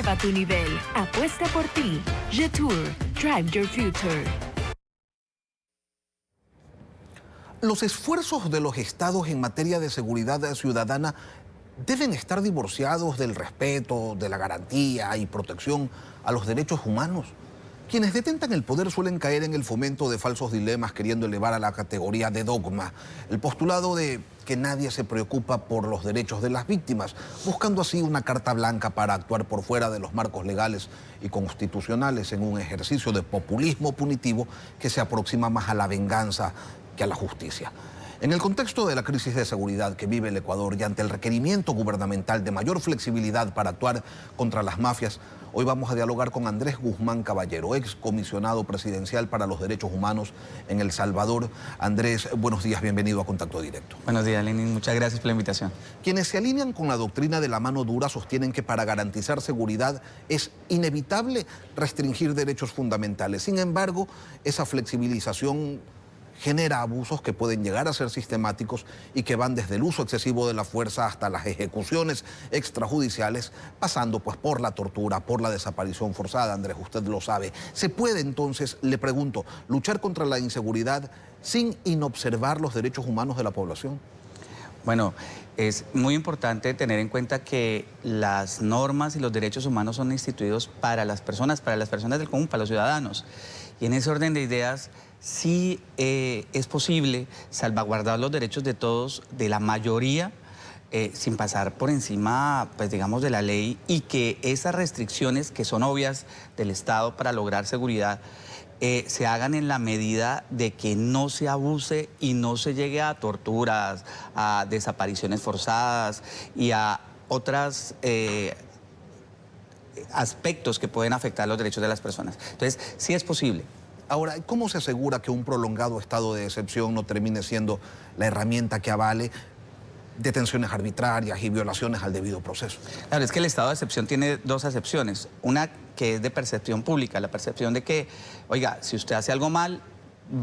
Eleva tu nivel. Apuesta por ti. Jetour. Drive your future. Los esfuerzos de los estados en materia de seguridad ciudadana deben estar divorciados del respeto, de la garantía y protección a los derechos humanos. Quienes detentan el poder suelen caer en el fomento de falsos dilemas, queriendo elevar a la categoría de dogma el postulado de que nadie se preocupa por los derechos de las víctimas, buscando así una carta blanca para actuar por fuera de los marcos legales y constitucionales en un ejercicio de populismo punitivo que se aproxima más a la venganza que a la justicia. En el contexto de la crisis de seguridad que vive el Ecuador y ante el requerimiento gubernamental de mayor flexibilidad para actuar contra las mafias, hoy vamos a dialogar con Andrés Guzmán Caballero, ex comisionado presidencial para los derechos humanos en El Salvador. Andrés, buenos días, bienvenido a Contacto Directo. Buenos días, Lenin, muchas gracias por la invitación. Quienes se alinean con la doctrina de la mano dura sostienen que para garantizar seguridad es inevitable restringir derechos fundamentales. Sin embargo, esa flexibilización genera abusos que pueden llegar a ser sistemáticos y que van desde el uso excesivo de la fuerza hasta las ejecuciones extrajudiciales, pasando pues por la tortura, por la desaparición forzada. Andrés, usted lo sabe. ¿Se puede entonces, le pregunto, luchar contra la inseguridad sin inobservar los derechos humanos de la población? Bueno, es muy importante tener en cuenta que las normas y los derechos humanos son instituidos para las personas del común, para los ciudadanos. Y en ese orden de ideas, sí es posible salvaguardar los derechos de todos, de la mayoría, sin pasar por encima, pues digamos, de la ley, y que esas restricciones que son obvias del Estado para lograr seguridad se hagan en la medida de que no se abuse y no se llegue a torturas, a desapariciones forzadas y a otros aspectos que pueden afectar los derechos de las personas. Entonces, sí es posible. Ahora, ¿cómo se asegura que un prolongado estado de excepción no termine siendo la herramienta que avale detenciones arbitrarias y violaciones al debido proceso? Claro, es que el estado de excepción tiene dos acepciones. Una que es de percepción pública, la percepción de que, oiga, si usted hace algo mal,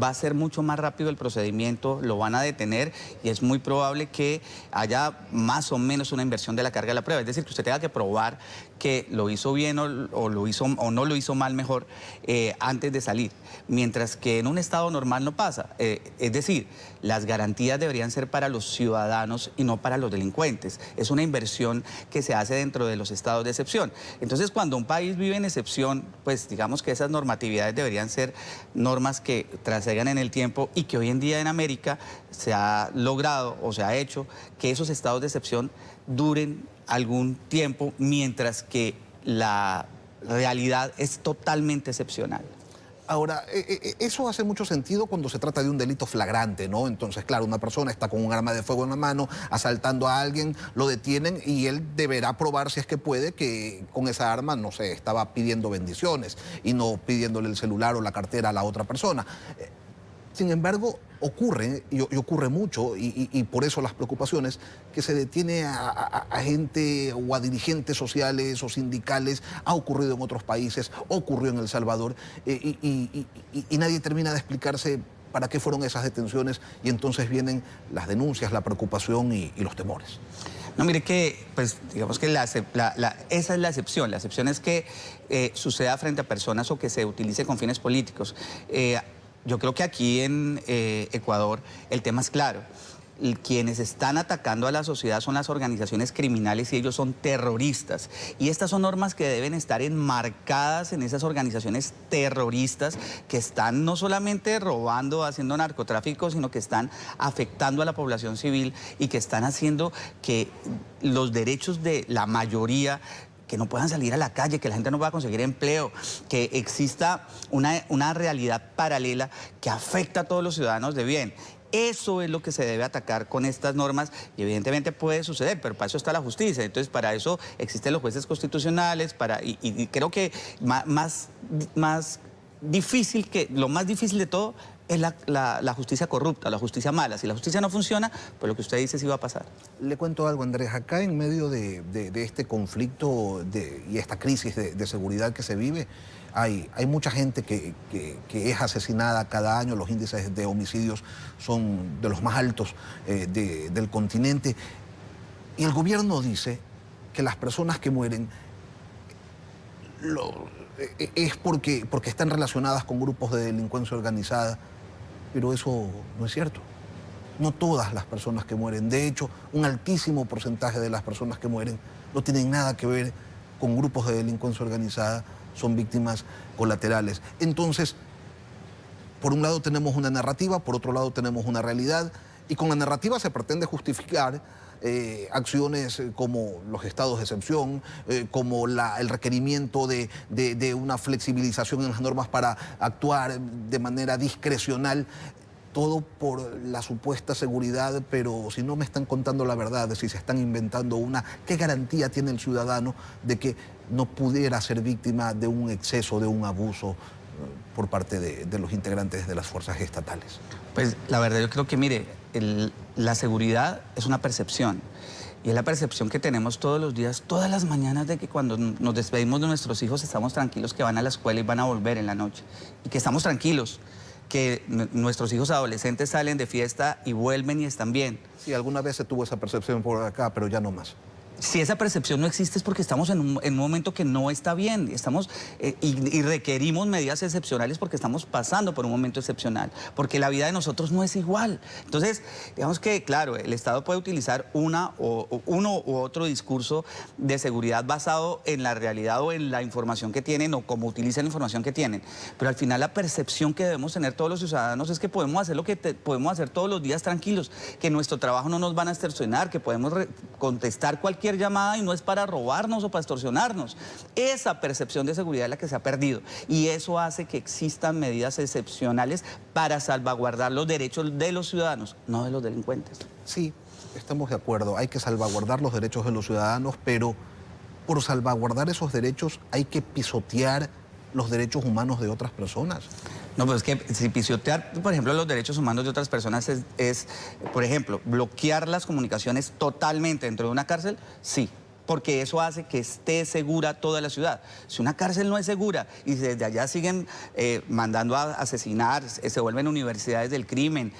va a ser mucho más rápido el procedimiento, lo van a detener y es muy probable que haya más o menos una inversión de la carga de la prueba. Es decir, que usted tenga que probar que lo hizo bien o no lo hizo mal mejor antes de salir. Mientras que en un estado normal no pasa. Es decir, las garantías deberían ser para los ciudadanos y no para los delincuentes. Es una inversión que se hace dentro de los estados de excepción. Entonces, cuando un país vive en excepción, pues digamos que esas normatividades deberían ser normas que trascedan en el tiempo y que hoy en día en América se ha logrado o se ha hecho que esos estados de excepción duren algún tiempo, mientras que la realidad es totalmente excepcional. Ahora, eso hace mucho sentido cuando se trata de un delito flagrante, ¿no? Entonces, claro, una persona está con un arma de fuego en la mano, asaltando a alguien, lo detienen y él deberá probar, si es que puede, que con esa arma, no sé, estaba pidiendo bendiciones y no pidiéndole el celular o la cartera a la otra persona. Sin embargo, ocurre, y ocurre mucho, y por eso las preocupaciones, que se detiene a gente o a dirigentes sociales o sindicales. Ha ocurrido en otros países, ocurrió en El Salvador, y nadie termina de explicarse para qué fueron esas detenciones, y entonces vienen las denuncias, la preocupación y los temores. No, mire que, pues, digamos que esa es la excepción. La excepción es que suceda frente a personas o que se utilice con fines políticos. Yo creo que aquí en Ecuador el tema es claro. Quienes están atacando a la sociedad son las organizaciones criminales y ellos son terroristas. Y estas son normas que deben estar enmarcadas en esas organizaciones terroristas que están no solamente robando, haciendo narcotráfico, sino que están afectando a la población civil y que están haciendo que los derechos de la mayoría, que no puedan salir a la calle, que la gente no pueda conseguir empleo, que exista una realidad paralela que afecta a todos los ciudadanos de bien. Eso es lo que se debe atacar con estas normas y evidentemente puede suceder, pero para eso está la justicia. Entonces, para eso existen los jueces constitucionales, y creo que más difícil lo más difícil de todo es la justicia corrupta, la justicia mala. Si la justicia no funciona, pues lo que usted dice sí va a pasar. Le cuento algo, Andrés. Acá en medio de este conflicto y esta crisis de seguridad que se vive, hay mucha gente que es asesinada cada año. Los índices de homicidios son de los más altos del continente. Y el gobierno dice que las personas que mueren es porque están relacionadas con grupos de delincuencia organizada, pero eso no es cierto. No todas las personas que mueren, de hecho, un altísimo porcentaje de las personas que mueren no tienen nada que ver con grupos de delincuencia organizada, son víctimas colaterales. Entonces, por un lado tenemos una narrativa, por otro lado tenemos una realidad, y con la narrativa se pretende justificar acciones como los estados de excepción, como el requerimiento de una flexibilización en las normas para actuar de manera discrecional, todo por la supuesta seguridad, pero si no me están contando la verdad, si se están inventando una, ¿qué garantía tiene el ciudadano de que no pudiera ser víctima de un exceso, de un abuso por parte de los integrantes de las fuerzas estatales? Pues la verdad yo creo que, mire, la seguridad es una percepción. Y es la percepción que tenemos todos los días, todas las mañanas, de que cuando nos despedimos de nuestros hijos estamos tranquilos que van a la escuela y van a volver en la noche. Y que estamos tranquilos, que nuestros hijos adolescentes salen de fiesta y vuelven y están bien. Sí, alguna vez se tuvo esa percepción por acá, pero ya no más. Si esa percepción no existe es porque estamos en un momento que no está bien, y requerimos medidas excepcionales porque estamos pasando por un momento excepcional, porque la vida de nosotros no es igual. Entonces, digamos que, claro, el Estado puede utilizar uno u otro discurso de seguridad basado en la realidad o en la información que tienen o cómo utilizan la información que tienen, pero al final la percepción que debemos tener todos los ciudadanos es que podemos hacer lo que podemos hacer todos los días tranquilos, que nuestro trabajo no nos van a extorsionar, que podemos contestar cualquier llamada y no es para robarnos o para extorsionarnos. Esa percepción de seguridad es la que se ha perdido y eso hace que existan medidas excepcionales para salvaguardar los derechos de los ciudadanos, no de los delincuentes. Sí, estamos de acuerdo, hay que salvaguardar los derechos de los ciudadanos, pero por salvaguardar esos derechos hay que pisotear los derechos humanos de otras personas. No, pues es que si pisotear, por ejemplo, los derechos humanos de otras personas es, por ejemplo, bloquear las comunicaciones totalmente dentro de una cárcel, sí, porque eso hace que esté segura toda la ciudad. Si una cárcel no es segura y desde allá siguen mandando a asesinar, se vuelven universidades del crimen,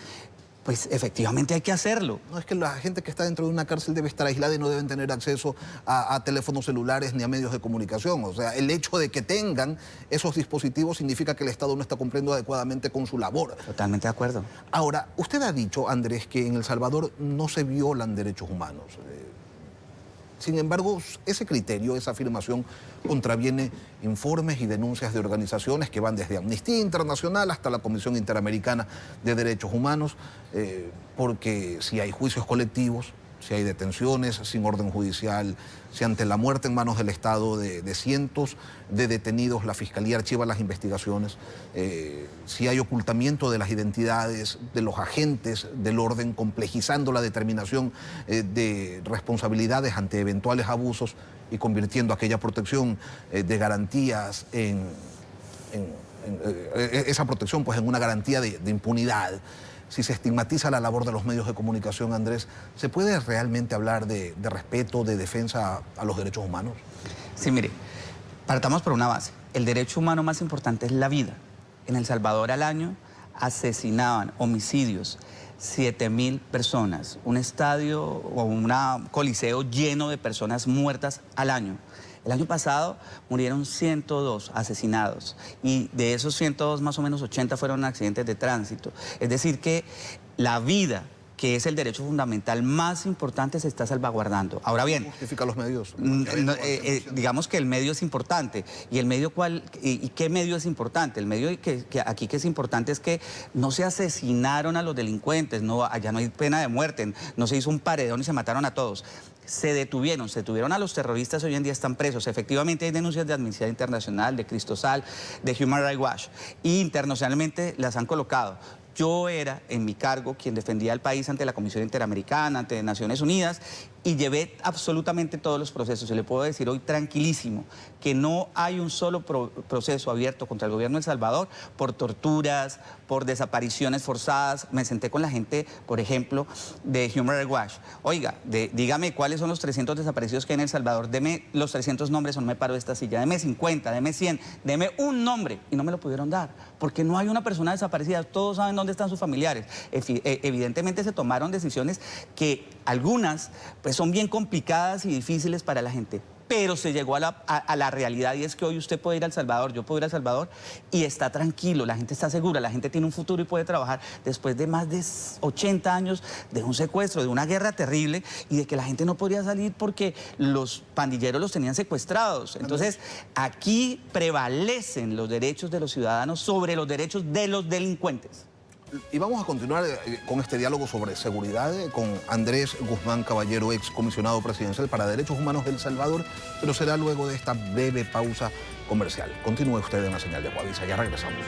pues efectivamente hay que hacerlo. No, es que la gente que está dentro de una cárcel debe estar aislada y no deben tener acceso a teléfonos celulares ni a medios de comunicación. O sea, el hecho de que tengan esos dispositivos significa que el Estado no está cumpliendo adecuadamente con su labor. Totalmente de acuerdo. Ahora, usted ha dicho, Andrés, que en El Salvador no se violan derechos humanos. Sin embargo, ese criterio, esa afirmación, contraviene informes y denuncias de organizaciones que van desde Amnistía Internacional hasta la Comisión Interamericana de Derechos Humanos, porque si hay juicios colectivos, si hay detenciones sin orden judicial, si ante la muerte en manos del Estado de cientos de detenidos la Fiscalía archiva las investigaciones, si hay ocultamiento de las identidades de los agentes del orden, complejizando la determinación de responsabilidades ante eventuales abusos y convirtiendo aquella protección de garantías esa protección pues en una garantía de impunidad. Si se estigmatiza la labor de los medios de comunicación, Andrés, ¿se puede realmente hablar de respeto, de defensa a los derechos humanos? Sí, mire, partamos por una base. El derecho humano más importante es la vida. En El Salvador al año asesinaban, homicidios, 7.000 personas. Un estadio o un coliseo lleno de personas muertas al año. El año pasado murieron 102 asesinados y de esos 102 más o menos 80 fueron accidentes de tránsito. Es decir que la vida, que es el derecho fundamental más importante, se está salvaguardando. Ahora bien, ¿cómo justifica los medios? Digamos que el medio es importante. ¿Y el medio cuál? ¿Y qué medio es importante? El medio aquí que es importante es que no se asesinaron a los delincuentes, allá no hay pena de muerte, no se hizo un paredón y se mataron a todos. Se detuvieron a los terroristas, hoy en día están presos. Efectivamente hay denuncias de Amnistía Internacional, de Cristosal, de Human Rights Watch, y internacionalmente las han colocado. Yo era, en mi cargo, quien defendía al país ante la Comisión Interamericana, ante Naciones Unidas, y llevé absolutamente todos los procesos. Y le puedo decir hoy tranquilísimo que no hay un solo proceso abierto contra el gobierno de El Salvador por torturas, por desapariciones forzadas. Me senté con la gente, por ejemplo, de Human Rights Watch. Oiga, dígame cuáles son los 300 desaparecidos que hay en El Salvador. Deme los 300 nombres o no me paro de esta silla. Deme 50, deme 100, deme un nombre. Y no me lo pudieron dar, porque no hay una persona desaparecida. Todos saben dónde están sus familiares. Evidentemente se tomaron decisiones que algunas pues son bien complicadas y difíciles para la gente, pero se llegó a la realidad, y es que hoy usted puede ir a El Salvador, yo puedo ir a El Salvador y está tranquilo, la gente está segura, la gente tiene un futuro y puede trabajar después de más de 80 años de un secuestro, de una guerra terrible y de que la gente no podía salir porque los pandilleros los tenían secuestrados. Entonces, aquí prevalecen los derechos de los ciudadanos sobre los derechos de los delincuentes. Y vamos a continuar con este diálogo sobre seguridad con Andrés Guzmán Caballero, ex comisionado presidencial para Derechos Humanos de El Salvador, pero será luego de esta breve pausa comercial. Continúe usted en la señal de Guavisa, ya regresamos.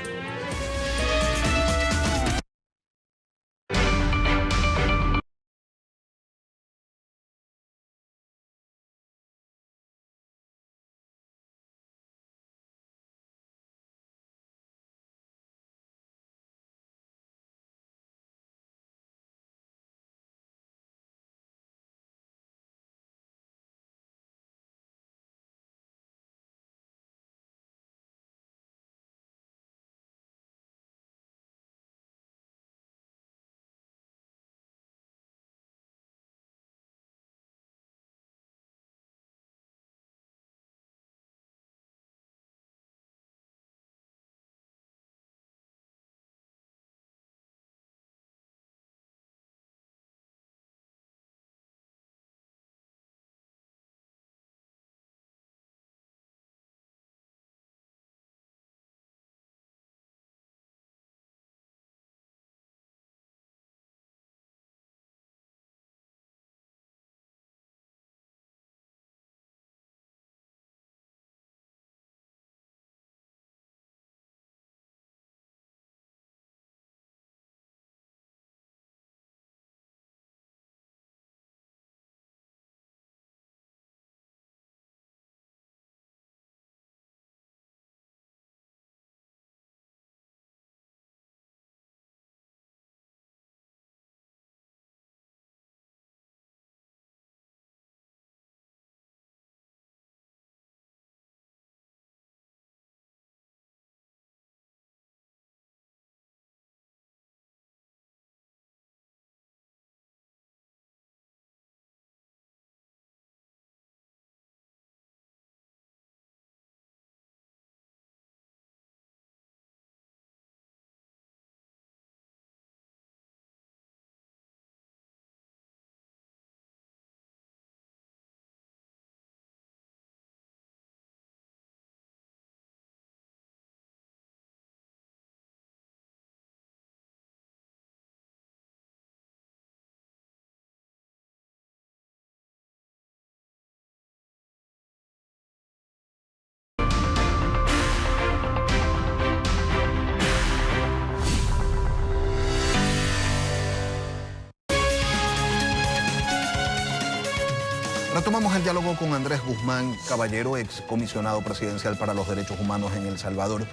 Retomamos el diálogo con Andrés Guzmán Caballero, ex comisionado presidencial para los Derechos Humanos en El Salvador.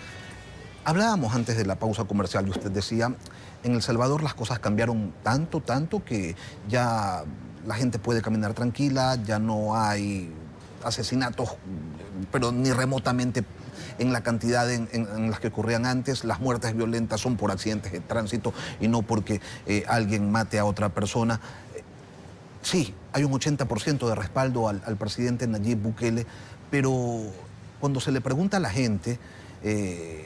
Hablábamos antes de la pausa comercial y usted decía, en El Salvador las cosas cambiaron tanto que ya la gente puede caminar tranquila, ya no hay asesinatos, pero ni remotamente en la cantidad en las que ocurrían antes. Las muertes violentas son por accidentes de tránsito y no porque alguien mate a otra persona. Sí, hay un 80% de respaldo al presidente Nayib Bukele, pero cuando se le pregunta a la gente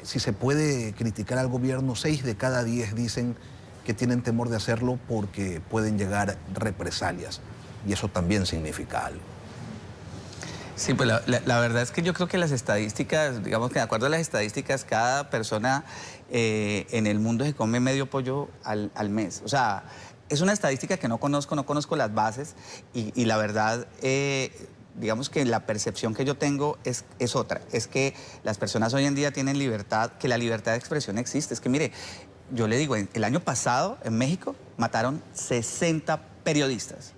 si se puede criticar al gobierno, 6 de cada 10 dicen que tienen temor de hacerlo porque pueden llegar represalias. Y eso también significa algo. Sí, pues la verdad es que yo creo que las estadísticas, digamos que de acuerdo a las estadísticas, cada persona en el mundo se come medio pollo al mes. O sea, es una estadística que no conozco las bases y la verdad, digamos que la percepción que yo tengo es otra. Es que las personas hoy en día tienen libertad, que la libertad de expresión existe. Es que mire, yo le digo, el año pasado en México mataron 60 periodistas.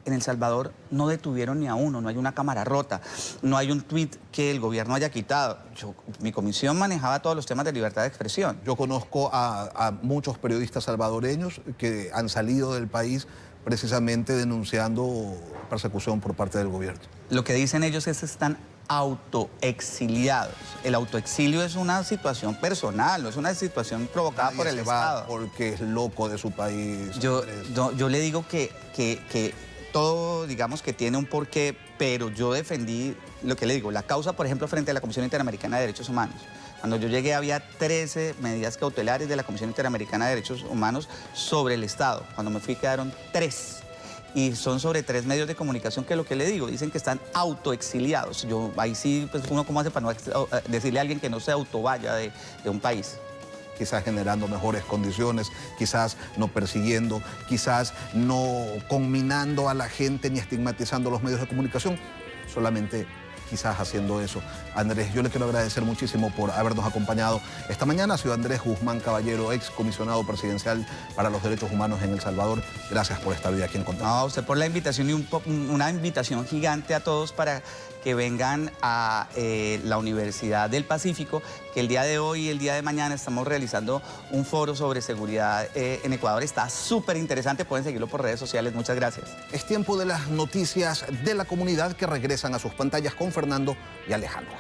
En El Salvador no detuvieron ni a uno, no hay una cámara rota, no hay un tuit que el gobierno haya quitado. Mi comisión manejaba todos los temas de libertad de expresión. Yo conozco a muchos periodistas salvadoreños que han salido del país precisamente denunciando persecución por parte del gobierno. Lo que dicen ellos es que están autoexiliados. El autoexilio es una situación personal, no es una situación provocada por el Estado. Porque es loco de su país. Yo le digo que todo, digamos que tiene un porqué pero yo defendí, lo que le digo, la causa, por ejemplo, frente a la Comisión Interamericana de Derechos Humanos. Cuando yo llegué había 13 medidas cautelares de la Comisión Interamericana de Derechos Humanos sobre el Estado. Cuando me fui quedaron 3. Y son sobre 3 medios de comunicación que lo que le digo, dicen que están autoexiliados. Yo, ahí sí, pues uno cómo hace para no decirle a alguien que no se autovaya de un país. Quizás generando mejores condiciones, quizás no persiguiendo, quizás no conminando a la gente ni estigmatizando los medios de comunicación, solamente quizás haciendo eso. Andrés, yo le quiero agradecer muchísimo por habernos acompañado esta mañana. Ha sido Andrés Guzmán Caballero, ex comisionado presidencial para los derechos humanos en El Salvador. Gracias por estar hoy aquí en Contacto. No, a usted por la invitación y una invitación gigante a todos para que vengan a la Universidad del Pacífico, que el día de hoy y el día de mañana estamos realizando un foro sobre seguridad en Ecuador. Está súper interesante, pueden seguirlo por redes sociales. Muchas gracias. Es tiempo de las noticias de la comunidad que regresan a sus pantallas con Fernando y Alejandra.